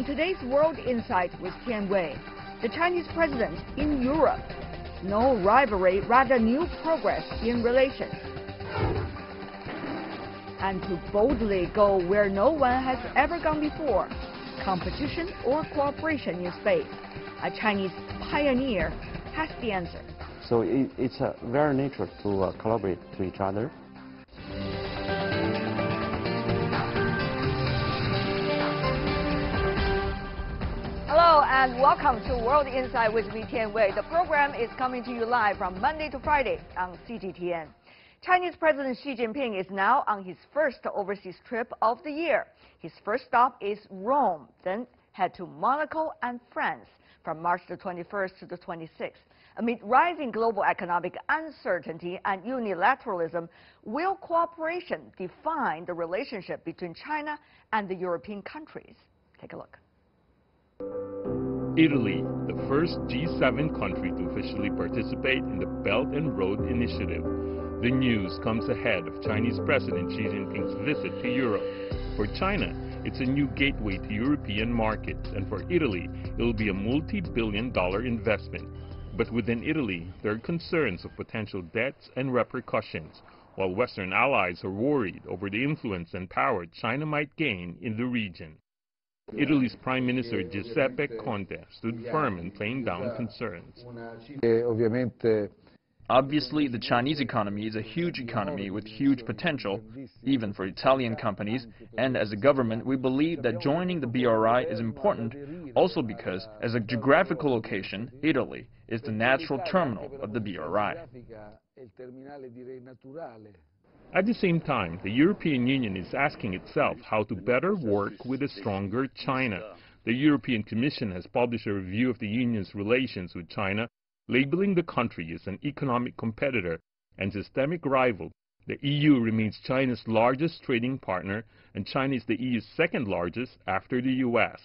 On today's World Insight with Tian Wei, the Chinese president in Europe. No rivalry, rather new progress in relations. And to boldly go where no one has ever gone before, competition or cooperation in space. A Chinese pioneer has the answer. So it's very natural to collaborate to each other. Hello and welcome to World Insight with me, Tian Wei. The program is coming to you live from Monday to Friday on CGTN. Chinese President Xi Jinping is now on his first overseas trip of the year. His first stop is Rome, then head to Monaco and France from March the 21st to the 26th. Amid rising global economic uncertainty and unilateralism, will cooperation define the relationship between China and the European countries? Take a look. Italy, the first G7 country to officially participate in the Belt and Road Initiative. The news comes ahead of Chinese President Xi Jinping's visit to Europe. For China, it's a new gateway to European markets, and for Italy, it will be a multi-billion-dollar investment. But within Italy, there are concerns of potential debts and repercussions, while Western allies are worried over the influence and power China might gain in the region. Italy's Prime Minister Giuseppe Conte stood firm in playing down concerns. Obviously, the Chinese economy is a huge economy with huge potential, even for Italian companies, and as a government, we believe that joining the BRI is important, also because, as a geographical location, Italy is the natural terminal of the BRI. At the same time, the European Union is asking itself how to better work with a stronger China. The European Commission has published a review of the Union's relations with China, labeling the country as an economic competitor and systemic rival. The EU remains China's largest trading partner, and China is the EU's second largest after the US.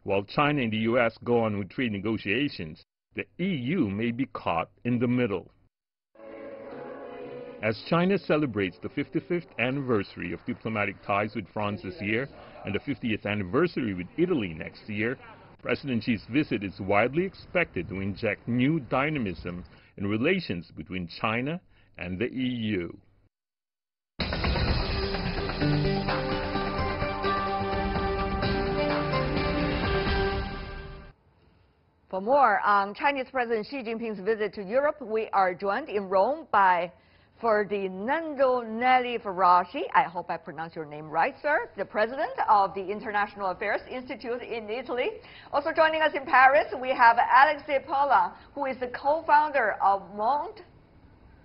While China and the US go on with trade negotiations, the EU may be caught in the middle. As China celebrates the 55th anniversary of diplomatic ties with France this year and the 50th anniversary with Italy next year, President Xi's visit is widely expected to inject new dynamism in relations between China and the EU. For more on Chinese President Xi Jinping's visit to Europe, we are joined in Rome by Ferdinando Nelli Ferracci. I hope I pronounced your name right, sir. The president of the International Affairs Institute in Italy. Also joining us in Paris, we have Alexei Polan, who is the co-founder of Monde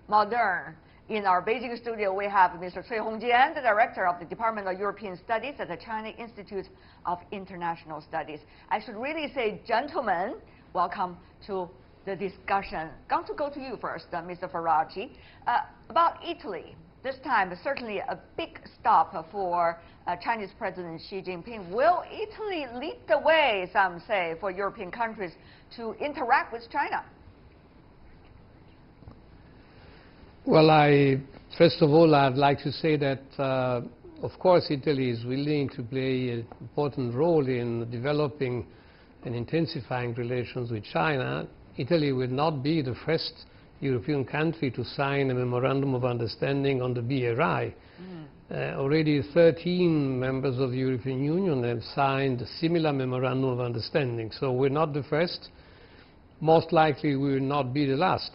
Moderne. In our Beijing studio, we have Mr. Cui Hongjian, the director of the Department of European Studies at the China Institute of International Studies. I should really say, gentlemen, welcome to the discussion. Going to go to you first, Mr. Ferracci. About Italy, this time certainly a big stop for Chinese President Xi Jinping. Will Italy lead the way, some say, for European countries to interact with China? Well, first of all, I'd like to say that, of course, Italy is willing to play an important role in developing and intensifying relations with China. Italy will not be the first European country to sign a memorandum of understanding on the BRI. Already 13 members of the European Union have signed a similar memorandum of understanding. So we're not the first. Most likely we will not be the last.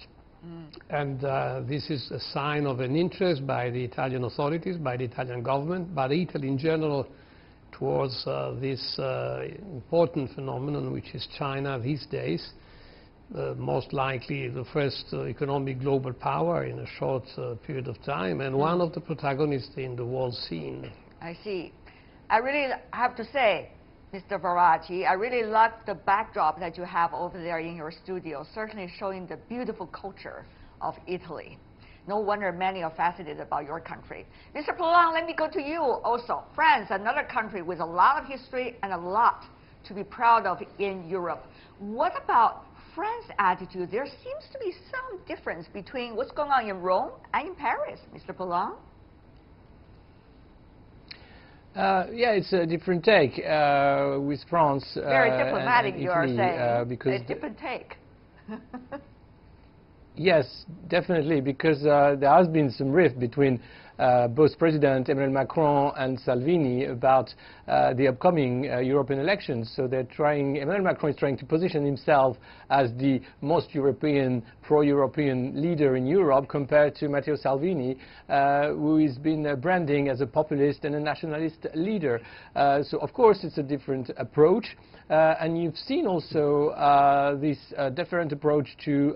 And this is a sign of an interest by the Italian authorities, by the Italian government, by Italy in general, towards this important phenomenon which is China these days. Most likely the first economic global power in a short period of time, and one of the protagonists in the world scene. I see. I really have to say, Mr. Ferracci, I really like the backdrop that you have over there in your studio, certainly showing the beautiful culture of Italy. No wonder many are fascinated about your country. Mr. Polan, let me go to you also. France, another country with a lot of history and a lot to be proud of in Europe. What about France's attitude? There seems to be some difference between what's going on in Rome and in Paris, Mr. Polan. Yeah, it's a different take with France. Very diplomatic, and you are Italy, saying. because A different take. yes, definitely, because there has been some rift between both President Emmanuel Macron and Salvini about the upcoming European elections. So Emmanuel Macron is trying to position himself as the most European, pro-European leader in Europe compared to Matteo Salvini, who has been branding as a populist and a nationalist leader. So of course it's a different approach. And you've seen also this different approach to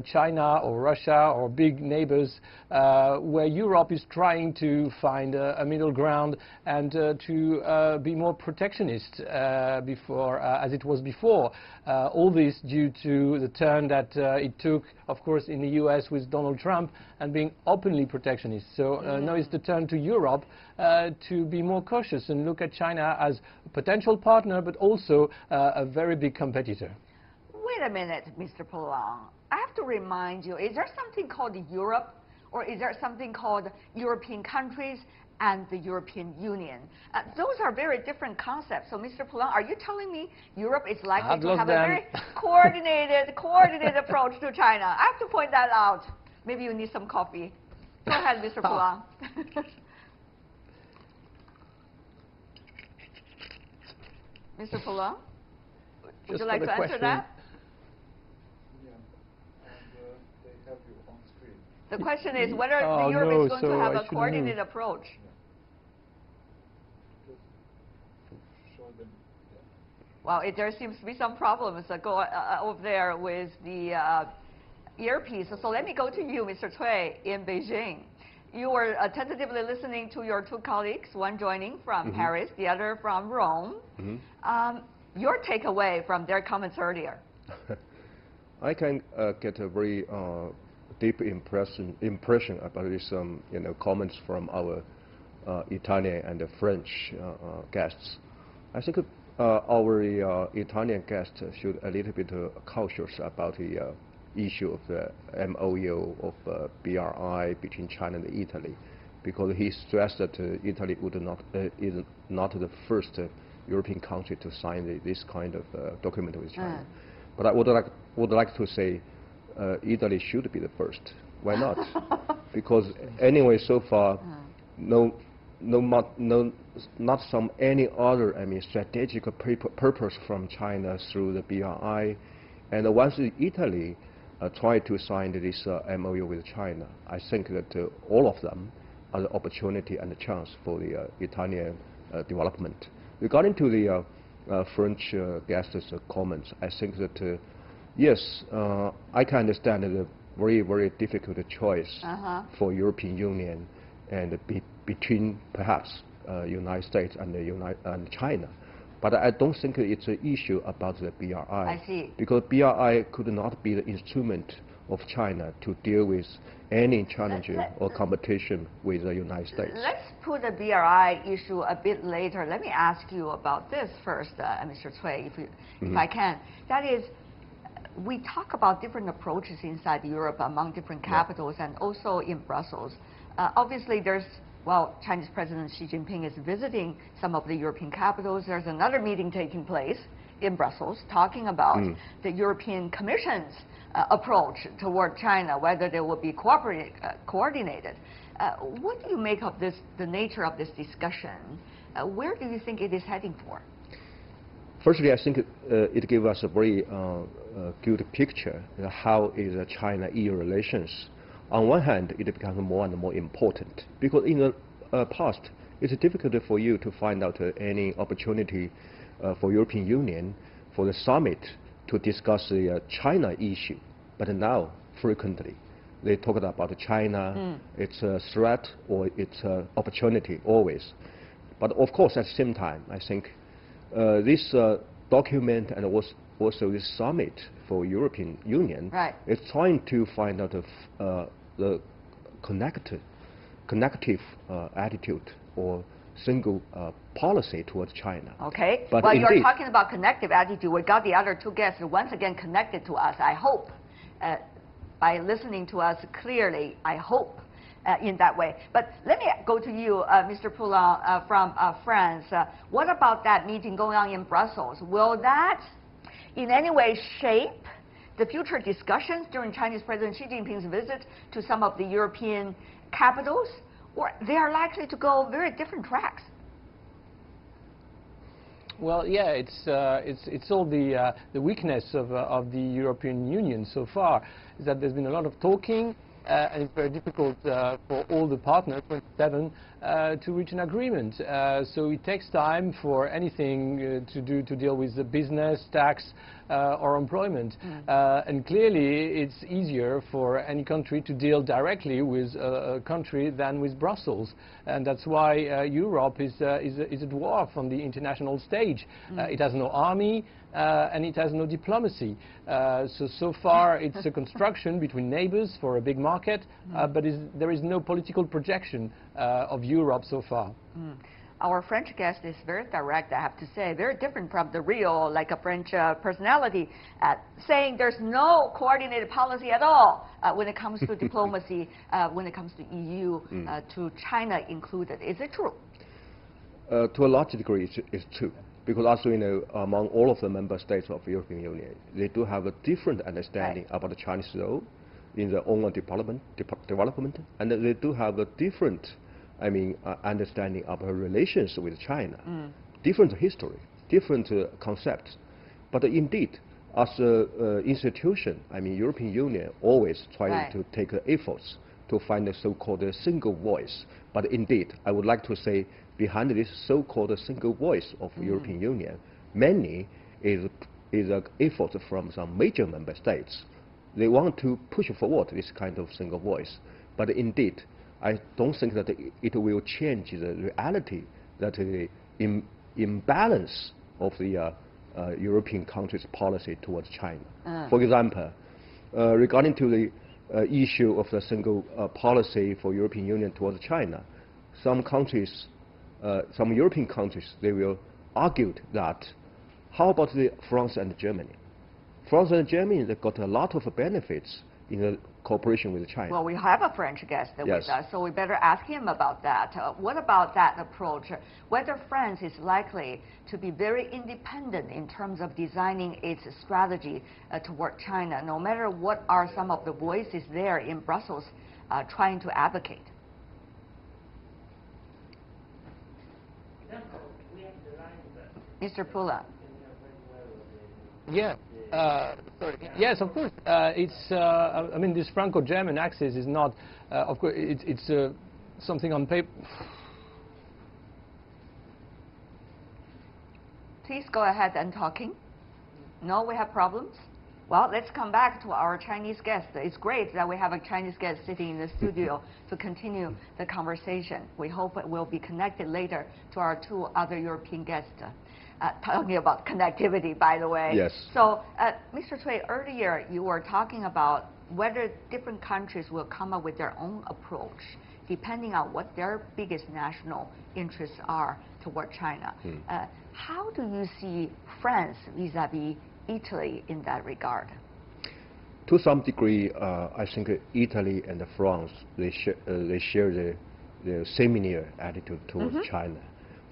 China or Russia or big neighbors, where Europe is trying to find a middle ground and to be more protectionist as it was before. All this due to the turn that it took, of course, in the US with Donald Trump and being openly protectionist. So now it's the turn to Europe to be more cautious and look at China as a potential partner, but also a very big competitor. Wait a minute, Mr. Poulin. I have to remind you, is there something called Europe, or is there something called European countries and the European Union? Those are very different concepts. So, Mr. Poulin, are you telling me Europe is likely to have a very coordinated approach to China? I have to point that out. Maybe you need some coffee. Go ahead, Mr. Poulin. Mr. Poulin, would you like to answer that? Yeah, and they have you on screen. The question is whether Europe is going to have a coordinated approach. Yeah. Just show them. Yeah. Well, there seems to be some problems over there with the earpiece. So let me go to you, Mr. Cui, in Beijing. You were tentatively listening to your two colleagues, one joining from Paris, the other from Rome. Your takeaway from their comments earlier? I can get a very deep impression about these comments from our Italian and French guests. I think our Italian guests should a little bit cautious about the issue of the MOU of BRI between China and Italy, because he stressed that Italy is not the first European country to sign this kind of document with China. But I would like to say Italy should be the first. Why not? Because anyway, so far, not any other strategic purpose from China through the BRI, and once Italy try to sign this MOU with China, I think that all of them are the opportunity and the chance for the Italian development. Regarding to the French guests' comments, I think that yes, I can understand the very, very difficult choice for European Union and between perhaps United States and China. But I don't think it's an issue about the BRI. I see. Because BRI could not be the instrument of China to deal with any challenge or competition with the United States. Let's put the BRI issue a bit later. Let me ask you about this first, Mr. Cui, if I can. That is, we talk about different approaches inside Europe among different capitals and also in Brussels. Obviously, Chinese President Xi Jinping is visiting some of the European capitals. There's another meeting taking place in Brussels talking about the European Commission's approach toward China, whether they will be coordinated. What do you make of this, the nature of this discussion? Where do you think it is heading for? Firstly, I think it gives us a very good picture of how is China-EU relations. On one hand, it becomes more and more important because in the past, it's difficult for you to find out any opportunity for European Union for the summit to discuss the China issue. But now, frequently, they talk about China, it's a threat or it's an opportunity always. But of course, at the same time, I think this document and also this summit for European Union is trying to find out the connective attitude or single policy towards China. Okay. But well, you're talking about connective attitude. We got the other two guests once again connected to us. I hope, by listening to us clearly, I hope in that way. But let me go to you, Mr. Poulain, from France. What about that meeting going on in Brussels? Will that in any way shape the future discussions during Chinese President Xi Jinping's visit to some of the European capitals, or they are likely to go very different tracks? Well, yeah, it's all the weakness of the European Union so far, is that there's been a lot of talking, and it's very difficult for all the partners, 27, to reach an agreement. So it takes time for anything to deal with the business, tax, or employment. And clearly, it's easier for any country to deal directly with a country than with Brussels. And that's why Europe is a dwarf on the international stage. It has no army, and it has no diplomacy. So far, it's a construction between neighbors for a big market, but there is no political projection of Europe so far. Our French guest is very direct, I have to say, very different from the real, like a French personality, saying there's no coordinated policy at all when it comes to diplomacy, when it comes to EU, to China included. Is it true? To a large degree, it's true. Because also, you know, among all of the member states of the European Union, they do have a different understanding about the Chinese role in their own development, and they do have a different, understanding of her relations with China, different history, different concepts. But indeed, as an institution, European Union always trying to take efforts to find a so-called single voice. But indeed, I would like to say, behind this so-called single voice of the European Union, many is an effort from some major member states. They want to push forward this kind of single voice. But indeed, I don't think that it will change the reality, that the imbalance of the European countries' policy towards China. For example, regarding to the issue of the single policy for European Union towards China, some countries, some European countries, they will argue that, how about France and Germany? France and Germany, they got a lot of benefits in the cooperation with China. Well, we have a French guest with us, so we better ask him about that. What about that approach? Whether France is likely to be very independent in terms of designing its strategy toward China, no matter what are some of the voices there in Brussels trying to advocate? Mr. Poulain. Yeah. Sorry. Yes, of course. This Franco-German axis is not, of course, it's something on paper. Please go ahead and talking. No, we have problems? Well, let's come back to our Chinese guest. It's great that we have a Chinese guest sitting in the studio to continue the conversation. We hope it will be connected later to our two other European guests. Talking about connectivity, by the way. Yes. So, Mr. Cui, earlier you were talking about whether different countries will come up with their own approach, depending on what their biggest national interests are toward China. How do you see France vis-à-vis Italy in that regard? To some degree, I think Italy and France, they share the similar attitude towards China.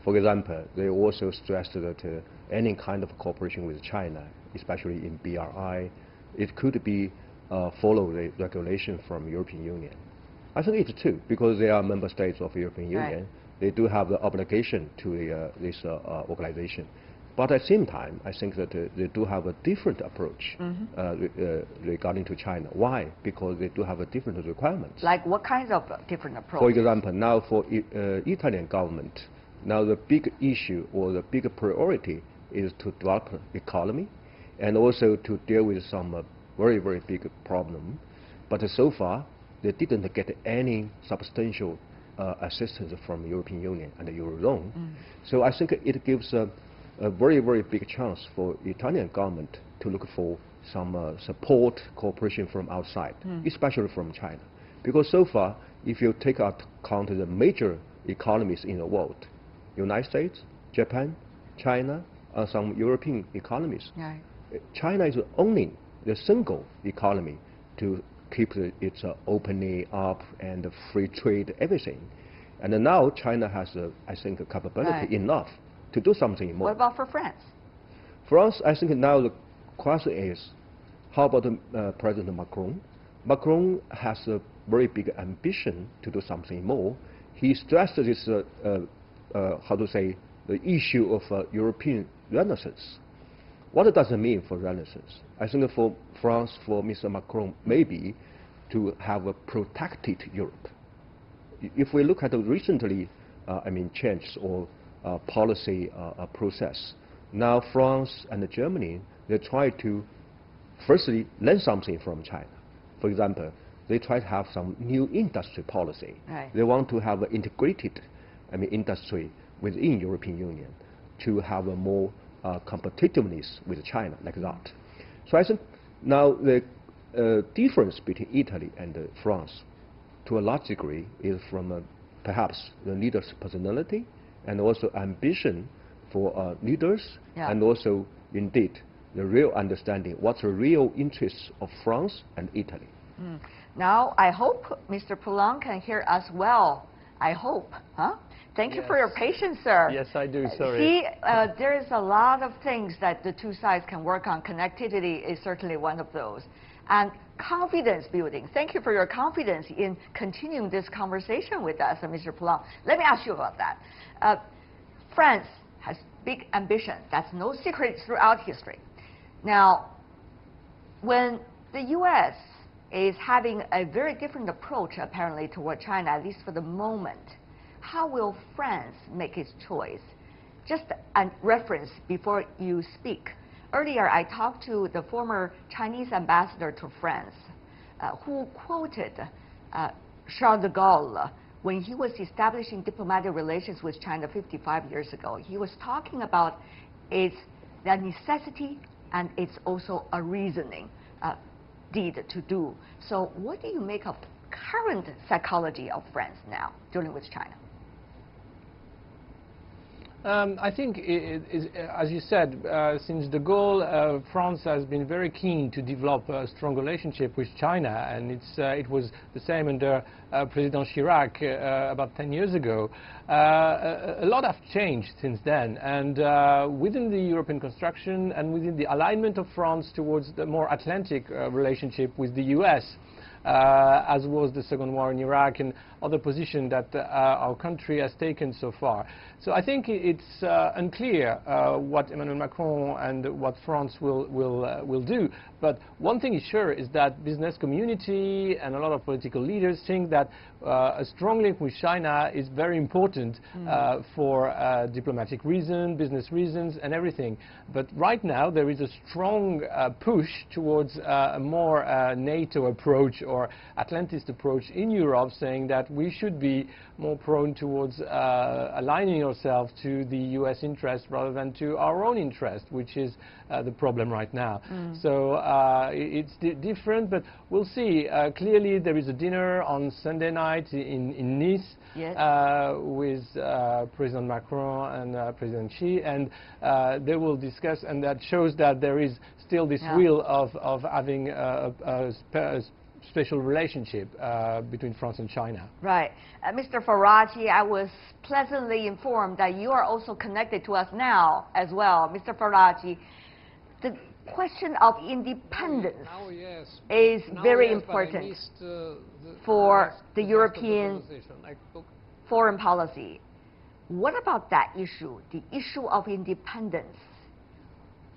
For example, they also stressed that any kind of cooperation with China, especially in BRI, it could be follow the regulation from European Union. I think it's true, because they are member states of the European Union. They do have the obligation to this organization. But at the same time, I think that they do have a different approach regarding to China. Why? Because they do have a different requirements. Like what kinds of different approaches? For example, now for Italian government, now the big issue or the big priority is to develop economy and also to deal with some very, very big problem. But so far, they didn't get any substantial assistance from the European Union and the Eurozone. So I think it gives a very, very big chance for Italian government to look for some support, cooperation from outside, especially from China. Because so far, if you take account the major economies in the world, United States, Japan, China, and some European economies, China is only the single economy to keep its opening up and free trade, everything. And now China has, I think, a capability enough to do something more. What about for France? France, I think now the question is, how about President Macron? Macron has a very big ambition to do something more. He stressed this, how to say, the issue of European renaissance. What does it mean for renaissance? I think for France, for Mr. Macron, maybe to have a protected Europe. If we look at the recently, change or policy process, now France and Germany, they try to firstly learn something from China. For example, they try to have some new industry policy. Right. They want to have an integrated, industry within European Union to have a more competitiveness with China, like that. So I think now the difference between Italy and France, to a large degree, is from perhaps the leader's personality and also ambition for leaders, and also indeed the real understanding what's the real interests of France and Italy. Now, I hope Mr. Poulan can hear us well. I hope, huh? Thank you for your patience, sir. Yes, I do, sorry. See, there is a lot of things that the two sides can work on. Connectivity is certainly one of those. And confidence building. Thank you for your confidence in continuing this conversation with us, Mr. Poulan. Let me ask you about that. France has big ambition. That's no secret throughout history. Now, when the U.S. is having a very different approach, apparently, toward China, at least for the moment, how will France make its choice? Just a reference before you speak. Earlier, I talked to the former Chinese ambassador to France, who quoted Charles de Gaulle when he was establishing diplomatic relations with China 55 years ago. He was talking about it's the necessity and it's also a reasoning deed to do. So what do you make of current psychology of France now dealing with China? I think, as you said, since de Gaulle, France has been very keen to develop a strong relationship with China, and it was the same under President Chirac about 10 years ago. A lot have changed since then, and within the European construction and within the alignment of France towards the more Atlantic relationship with the US, as was the Second War in Iraq and other positions that our country has taken so far. So I think it's unclear what Emmanuel Macron and what France will do. But one thing is sure is that business community and a lot of political leaders think that a strong link with China is very important for diplomatic reasons, business reasons, and everything. But right now there is a strong push towards a more NATO approach or Atlantist approach in Europe, saying that we should be more prone towards aligning ourselves to the US interest rather than to our own interest, which is the problem right now. So it's different, but we'll see. Clearly there is a dinner on Sunday night in Nice with President Macron and President Xi, and they will discuss, and that shows that there is still this will of having a special relationship between France and China. Right. Mr. Faraci, I was pleasantly informed that you are also connected to us now as well. Mr. Faraci, the question of independence is very important for the European foreign policy. What about that issue, the issue of independence?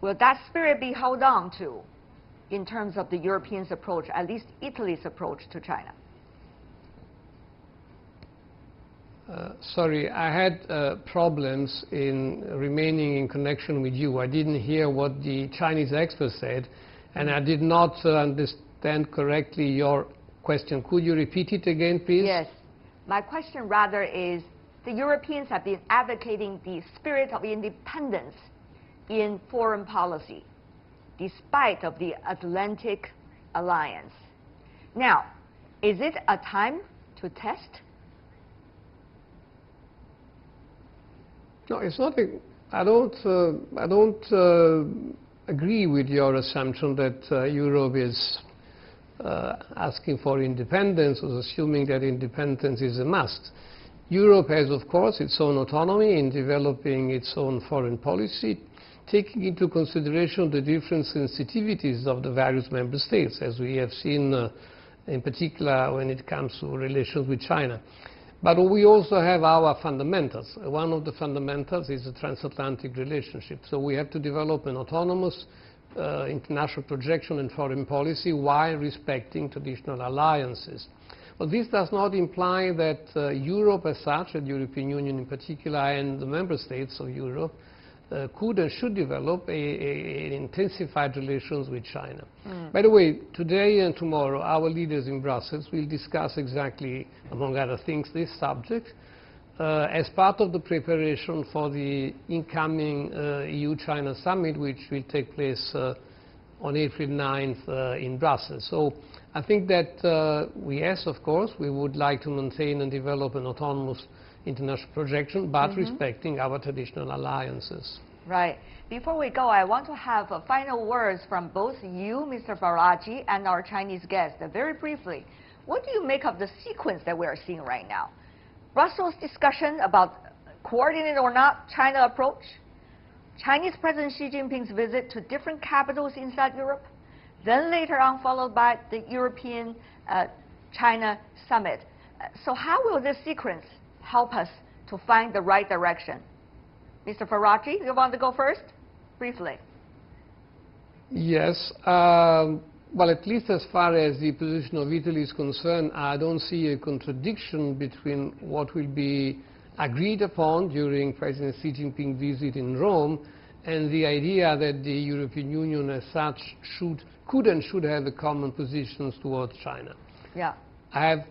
Will that spirit be held on to in terms of the Europeans' approach, at least Italy's approach to China? Sorry, I had problems in remaining in connection with you. I didn't hear what the Chinese expert said, and I did not understand correctly your question. Could you repeat it again, please? Yes. My question rather is, the Europeans have been advocating the spirit of independence in foreign policy, despite of the Atlantic alliance. Now, is it a time to test? No, it's not. I don't agree with your assumption that Europe is asking for independence was assuming that independence is a must. Europe has, of course, its own autonomy in developing its own foreign policy, taking into consideration the different sensitivities of the various member states, as we have seen in particular when it comes to relations with China. But we also have our fundamentals. One of the fundamentals is the transatlantic relationship. So we have to develop an autonomous international projection and foreign policy while respecting traditional alliances. But this does not imply that Europe as such, and the European Union in particular, and the member states of Europe, could and should develop intensified relations with China. By the way, today and tomorrow, our leaders in Brussels will discuss exactly, among other things, this subject as part of the preparation for the incoming EU-China summit, which will take place on April 9th in Brussels. So I think that yes, of course, we would like to maintain and develop an autonomous international projection, but respecting our traditional alliances. Right. Before we go, I want to have final words from both you, Mr. Faraji, and our Chinese guest. Very briefly, what do you make of the sequence that we are seeing right now? Brussels discussion about coordinated or not China approach, Chinese President Xi Jinping's visit to different capitals inside Europe, then later on followed by the European-China summit. So how will this sequence help us to find the right direction? Mr. Faraji, you want to go first? Briefly. Yes. Well, at least as far as the position of Italy is concerned, I don't see a contradiction between what will be agreed upon during President Xi Jinping's visit in Rome and the idea that the European Union as such could and should have a common positions towards China. Yeah. I have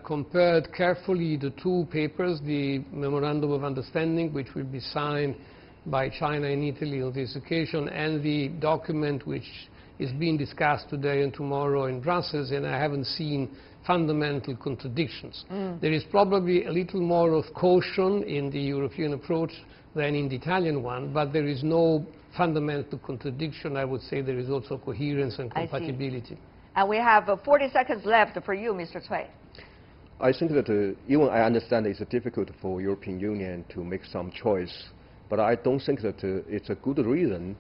compared carefully the two papers, the Memorandum of Understanding, which will be signed by China and Italy on this occasion, and the document which is being discussed today and tomorrow in Brussels, and I haven't seen fundamental contradictions. There is probably a little more of caution in the European approach than in the Italian one, but there is no fundamental contradiction. I would say there is also coherence and compatibility. And we have 40 seconds left for you, Mr. Cui. I think that even I understand it's difficult for European Union to make some choice, but I don't think that it's a good reason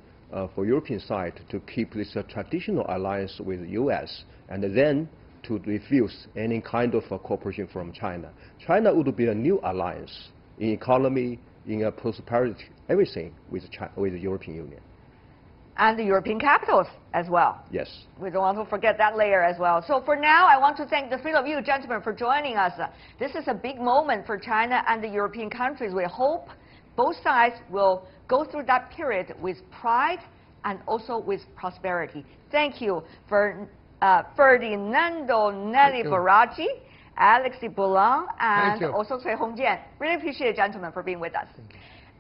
for European side to keep this traditional alliance with the U.S. and then to refuse any kind of cooperation from China. China would be a new alliance in economy, in prosperity, everything with the European Union. And the European capitals as well. Yes. We don't want to forget that layer as well. So for now, I want to thank the three of you gentlemen for joining us. This is a big moment for China and the European countries. We hope both sides will go through that period with pride and also with prosperity. Thank you for Ferdinando Nelly Faraji, Alexis Boulan, and also Cui Hongjian. Really appreciate it, gentlemen, for being with us.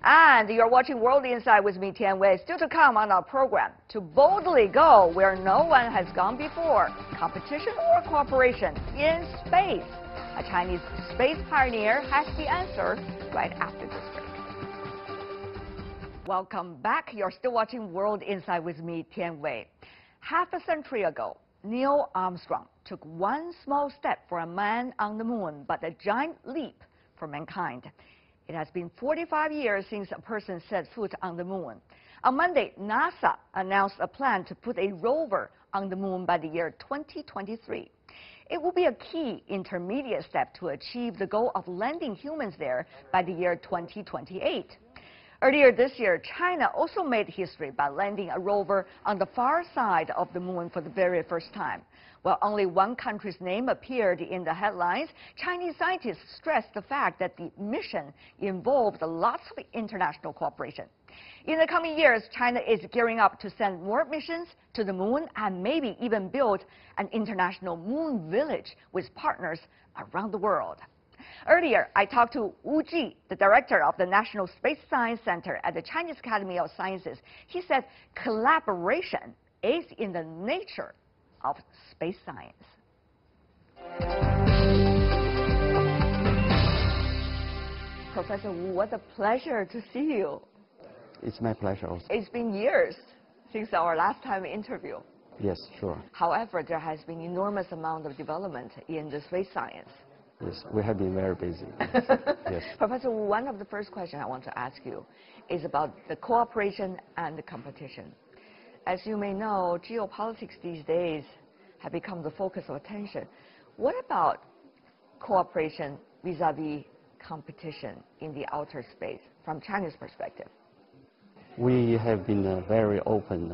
And you're watching World Insight with me, Tian Wei. Still to come on our program, to boldly go where no one has gone before. Competition or cooperation in space? A Chinese space pioneer has the answer right after this break. Welcome back. You're still watching World Insight with me, Tian Wei. Half a century ago, Neil Armstrong took one small step for a man on the moon, but a giant leap for mankind. It has been 45 years since a person set foot on the moon. On Monday, NASA announced a plan to put a rover on the moon by the year 2023. It will be a key intermediate step to achieve the goal of landing humans there by the year 2028. Earlier this year, China also made history by landing a rover on the far side of the moon for the very first time. While only one country's name appeared in the headlines, Chinese scientists stressed the fact that the mission involved lots of international cooperation. In the coming years, China is gearing up to send more missions to the moon and maybe even build an international moon village with partners around the world. Earlier, I talked to Wu Ji, the director of the National Space Science Center at the Chinese Academy of Sciences. He said collaboration is in the nature of space science. Professor Wu, what a pleasure to see you. It's my pleasure also. It's been years since our last time interview. Yes, sure. However, there has been enormous amount of development in the space science. Yes, we have been very busy. Yes. Professor, one of the first questions I want to ask you is about the cooperation and the competition. As you may know, geopolitics these days have become the focus of attention. What about cooperation vis-a-vis competition in the outer space from China's perspective? We have been very open,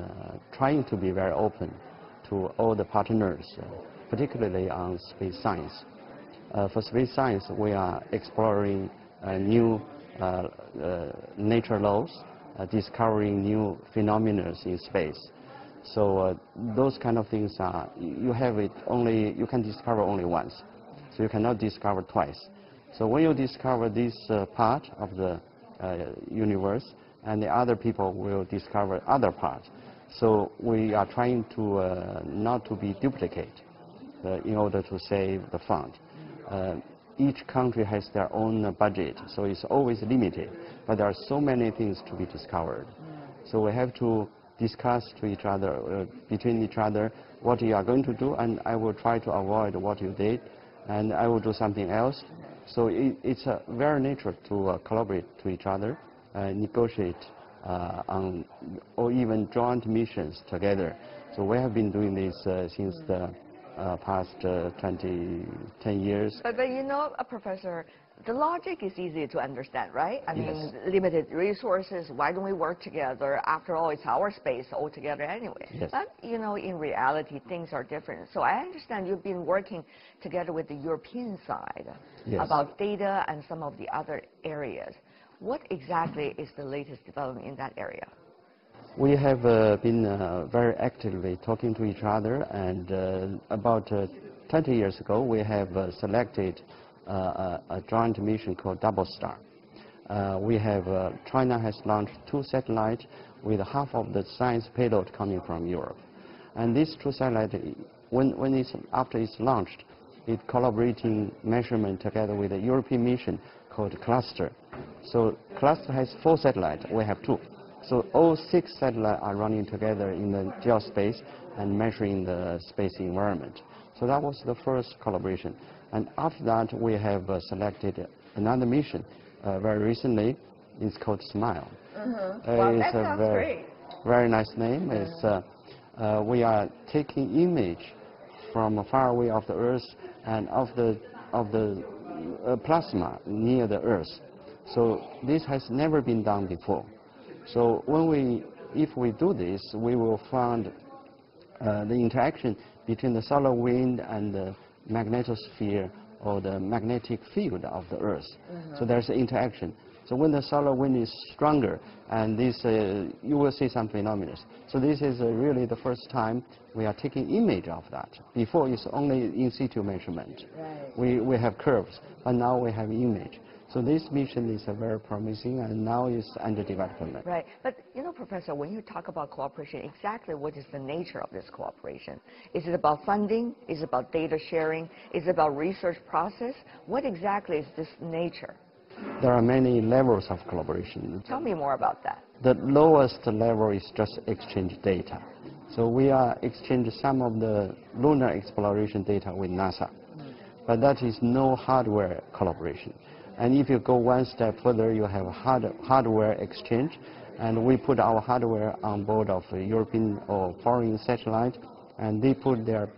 trying to be very open to all the partners, particularly on space science. For space science, we are exploring new nature laws, discovering new phenomena in space. So those kind of things are, you can discover only once. So you cannot discover twice. So when you discover this part of the universe, and the other people will discover other parts. So we are trying to not to be duplicate in order to save the fund. Each country has their own budget, so it's always limited. But there are so many things to be discovered. So we have to discuss to each other, between each other, what you are going to do, and I will try to avoid what you did, and I will do something else. So it's very natural to collaborate to each other, negotiate on, or even joint missions together. So we have been doing this since the past 10 years. But you know, Professor, the logic is easy to understand, right? I mean, limited resources, why don't we work together? After all, it's our space altogether anyway. Yes. But, you know, in reality, things are different. So I understand you've been working together with the European side about data and some of the other areas. What exactly is the latest development in that area? We have been very actively talking to each other, and about 20 years ago, we have selected a joint mission called Double Star. China has launched 2 satellites with half of the science payload coming from Europe. And these 2 satellites, after it's launched, it's collaborating measurement together with a European mission called Cluster. So Cluster has 4 satellites, we have 2. So all 6 satellites are running together in the geospace and measuring the space environment. So that was the first collaboration. And after that, we have selected another mission very recently. It's called SMILE. Well, that sounds great. Very nice name. We are taking image from far away of the Earth and of the plasma near the Earth. So this has never been done before. So if we do this, we will find the interaction between the solar wind and the magnetosphere or the magnetic field of the Earth. So there's an interaction. So when the solar wind is stronger, and this, you will see some phenomena. So this is really the first time we are taking image of that. Before it's only in situ measurement. Right. We have curves, but now we have image. So this mission is very promising, and now it's under development. Right. But, you know, Professor, when you talk about cooperation, exactly what is the nature of this cooperation? Is it about funding? Is it about data sharing? Is it about research process? What exactly is this nature? There are many levels of collaboration. Tell me more about that. The lowest level is just exchange data. So we are exchanging some of the lunar exploration data with NASA. But that is no hardware collaboration. And if you go one step further, you have hardware exchange, and we put our hardware on board of a European or foreign satellite, and they put their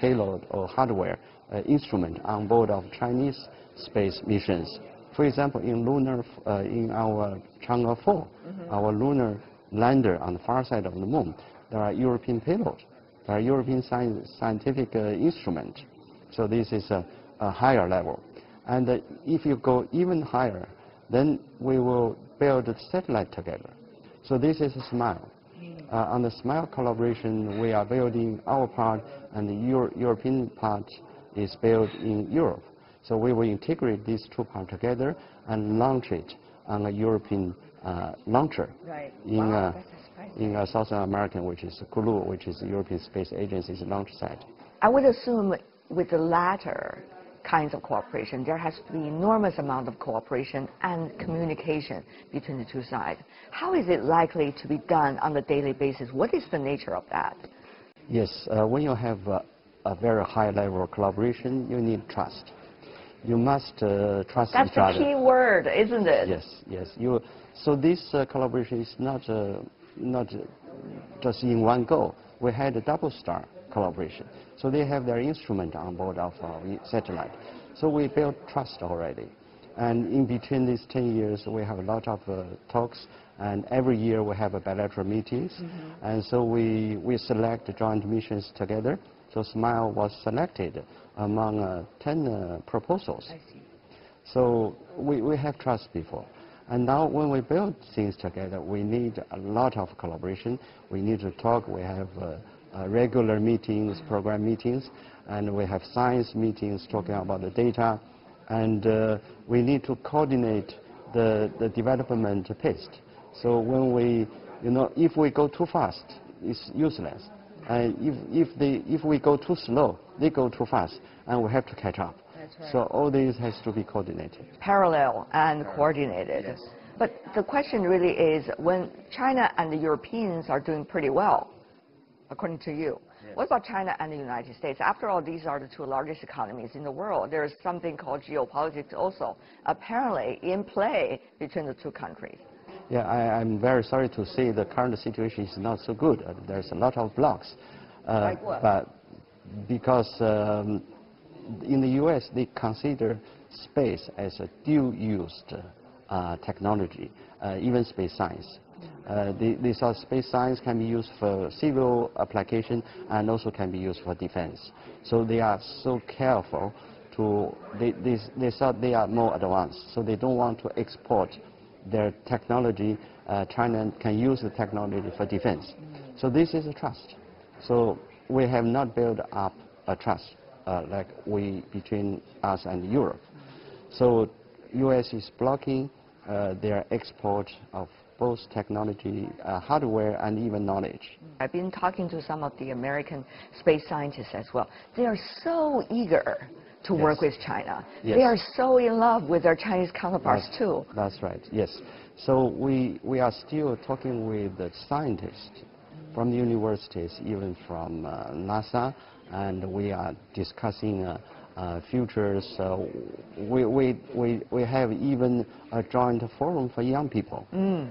payload or hardware instrument on board of Chinese space missions. For example, in our Chang'e 4, our lunar lander on the far side of the moon, there are European payloads, there are European scientific instruments. So this is a higher level. And if you go even higher, then we will build a satellite together. So this is a SMILE. On the SMILE collaboration, we are building our part, and the European part is built in Europe. So we will integrate these 2 parts together and launch it on a European launcher in South America, which is Kourou, which is the European Space Agency's launch site. I would assume with the latter kinds of cooperation. There has to be enormous amount of cooperation and communication between the two sides. How is it likely to be done on a daily basis? What is the nature of that? Yes, when you have a very high level of collaboration, you need trust. You must trust That's each other. That's the key word, isn't it? Yes, yes. So this collaboration is not just in one go. We had a double star collaboration. So they have their instrument on board of our satellite. So we built trust already. And in between these 10 years, we have a lot of talks, and every year we have bilateral meetings. And so we select joint missions together. So SMILE was selected among 10 proposals. I see. So we have trust before. And now when we build things together, we need a lot of collaboration. We need to talk. We have regular meetings, program meetings, and we have science meetings talking about the data. And we need to coordinate the development pace. So when we, if we go too fast, it's useless. And if we go too slow, they go too fast, and we have to catch up. That's right. So all this has to be coordinated. Parallel and coordinated. Yes. But the question really is, when China and the Europeans are doing pretty well, according to you, what about China and the United States? After all, these are the two largest economies in the world. There is something called geopolitics also, apparently in play between the two countries. Yeah, I'm very sorry to say the current situation is not so good. There's a lot of blocks. Like what? But because in the U.S. they consider space as a dual-used technology, even space science. They saw space science can be used for civil application and also can be used for defense. So they are so careful to, they thought they are more advanced, so they don't want to export their technology. China can use the technology for defense. So this is a trust. So we have not built up a trust like between us and Europe. So U.S. is blocking their export of both technology, hardware, and even knowledge. I've been talking to some of the American space scientists as well. They are so eager to work with China. Yes. They are so in love with their Chinese counterparts too. That's right, yes. So we are still talking with the scientists from the universities, even from NASA, and we are discussing futures. We have even a joint forum for young people,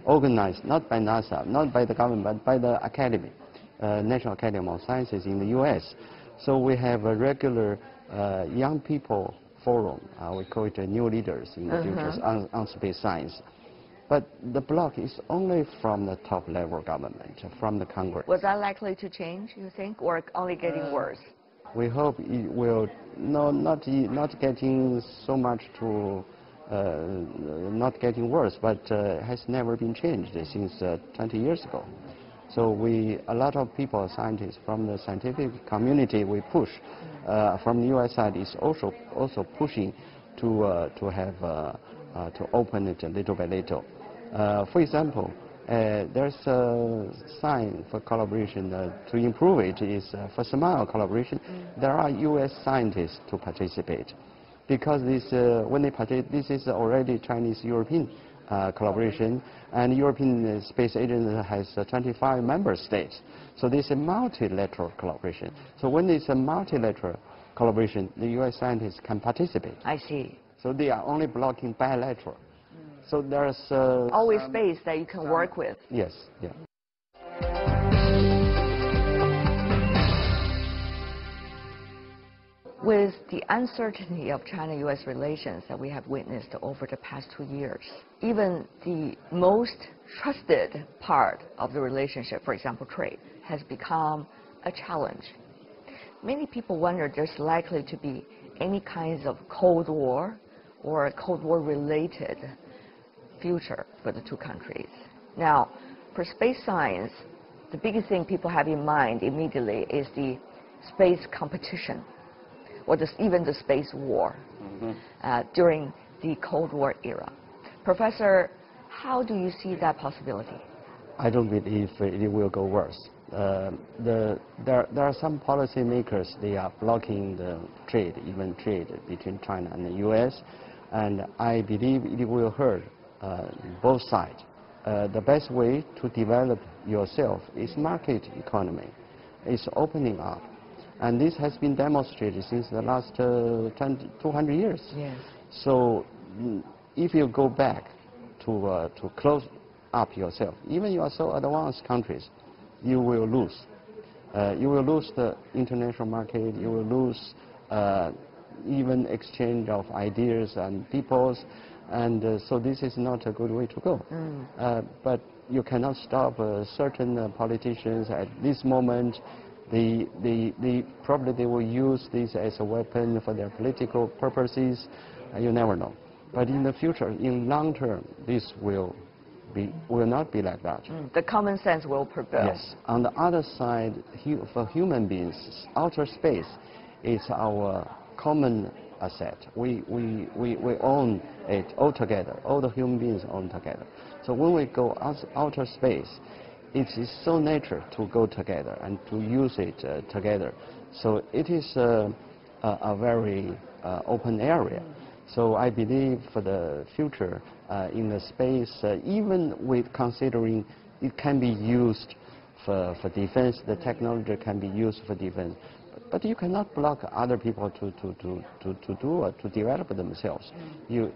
organized not by NASA, not by the government, but by the academy, National Academy of Sciences in the U.S. So we have a regular young people forum. We call it New Leaders in the Futures on Space Science. But the block is only from the top level government, from the Congress. Was that likely to change, you think, or only getting worse? We hope it will not getting so much to not getting worse, but has never been changed since 20 years ago. So a lot of people, scientists from the scientific community, we push. From the U.S. side is also pushing to have to open it little by little. For example, there's a sign for collaboration to improve it is for SMILE collaboration. There are U.S. scientists to participate, because when they participate, this is already Chinese-European collaboration, and European Space Agency has 25 member states. So this is a multilateral collaboration. So when it's a multilateral collaboration, the U.S. scientists can participate. I see. So they are only blocking bilateral. So there's always space that you can work with. Yes, yeah. With the uncertainty of China-U.S. relations that we have witnessed over the past 2 years, even the most trusted part of the relationship, for example, trade, has become a challenge. Many people wonder there's likely to be any kinds of Cold War or Cold War-related future for the two countries. Now, for space science, the biggest thing people have in mind immediately is the space competition, or even the space war during the Cold War era. Professor, how do you see that possibility? I don't believe it will go worse. There are some policymakers, they are blocking the trade, even trade between China and the U.S., and I believe it will hurt both sides. The best way to develop yourself is market economy. It's opening up. And this has been demonstrated since the last 200 years. Yes. So if you go back to close up yourself, even you are so advanced countries, you will lose. You will lose the international market. You will lose even exchange of ideas and peoples. And so this is not a good way to go. But you cannot stop certain politicians at this moment. Probably they will use this as a weapon for their political purposes. You never know. But in the future, in long term, this will not be like that. The common sense will prevail. Yes. On the other side, for human beings, outer space is our common asset. We own it all together. All the human beings own together. So when we go outer space, it is so natural to go together and to use it together. So it is a very open area. So I believe for the future in the space, even with considering it can be used for defense, the technology can be used for defense. But you cannot block other people to develop themselves. You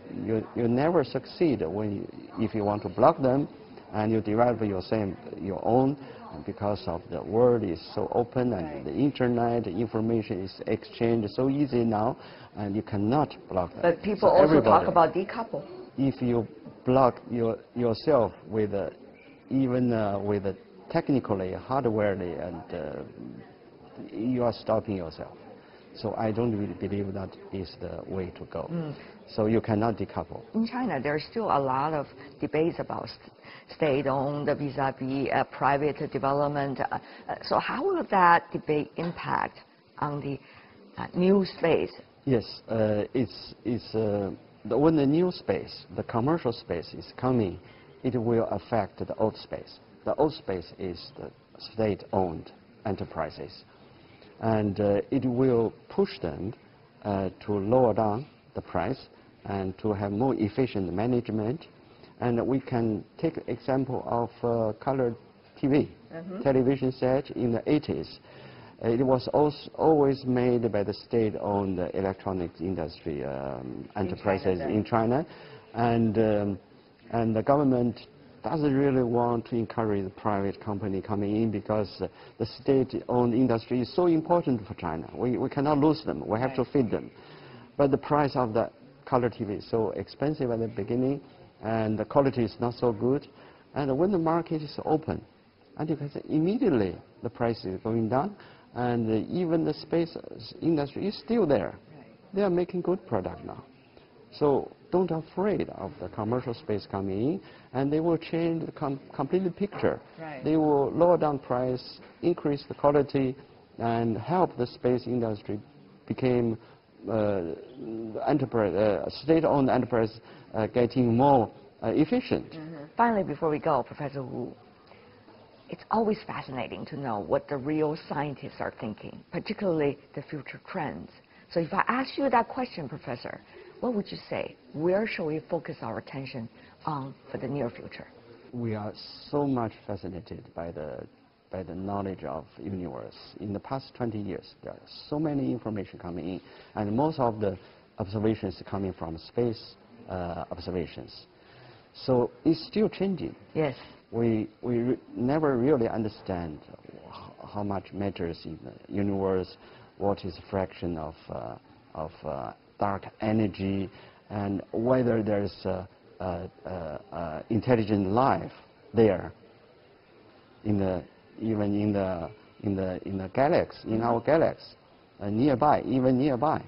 never succeed if you want to block them and you develop your own, because of the world is so open and the internet information is exchanged so easy now, and you cannot block them. But people also talk about decouple. If you block yourself with with technically, hardwarely, and you are stopping yourself. So I don't really believe that is the way to go. So you cannot decouple. In China, there's still a lot of debates about state-owned vis-a-vis private development. So how will that debate impact on the new space? Yes, when the new space, the commercial space is coming, it will affect the old space. The old space is the state-owned enterprises. And it will push them to lower down the price and to have more efficient management. And we can take example of colored TV, television set in the 80s. It was always made by the state-owned electronics industry enterprises in China. And the government doesn't really want to encourage the private company coming in, because the state-owned industry is so important for China. We cannot lose them. We have to feed them. But the price of the color TV is so expensive at the beginning, and the quality is not so good. And when the market is open, and you can say immediately the price is going down, and even the space industry is still there. They are making good product now. So don't afraid of the commercial space coming in, and they will change the complete picture. They will lower down price, increase the quality, and help the space industry become state-owned enterprise getting more efficient. Finally, before we go, Professor Wu, it's always fascinating to know what the real scientists are thinking, particularly the future trends. So if I ask you that question, Professor, what would you say? Where shall we focus our attention on for the near future? We are so much fascinated by the knowledge of universe. In the past 20 years, there are so many information coming in, and most of the observations coming from space observations. So it's still changing. Yes. We never really understand how much matters in the universe, what is a fraction of dark energy, and whether there's intelligent life there even in the galaxy, in our galaxy, nearby.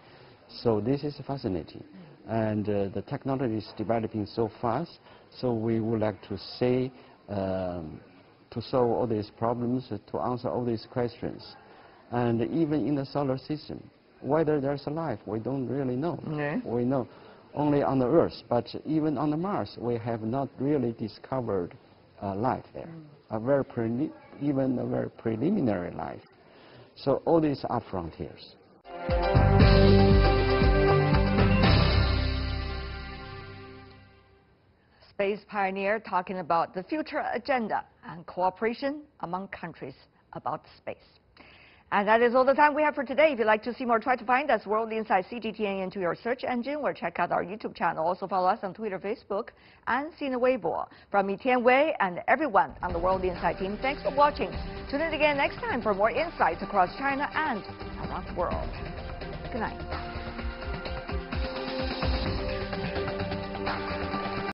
So this is fascinating, and the technology is developing so fast. So we would like to say, to solve all these problems, to answer all these questions, and even in the solar system, whether there's a life, we don't really know. We know only on the Earth, but even on the Mars, we have not really discovered life there, even a very preliminary life. So all these are frontiers. Space pioneer talking about the future agenda and cooperation among countries about space. And that is all the time we have for today. If you'd like to see more, try to find us World Insight CGTN into your search engine or check out our YouTube channel. Also follow us on Twitter, Facebook, and Sina Weibo. From me, Tian Wei, and everyone on the World Insight team, thanks for watching. Tune in again next time for more insights across China and around the world. Good night.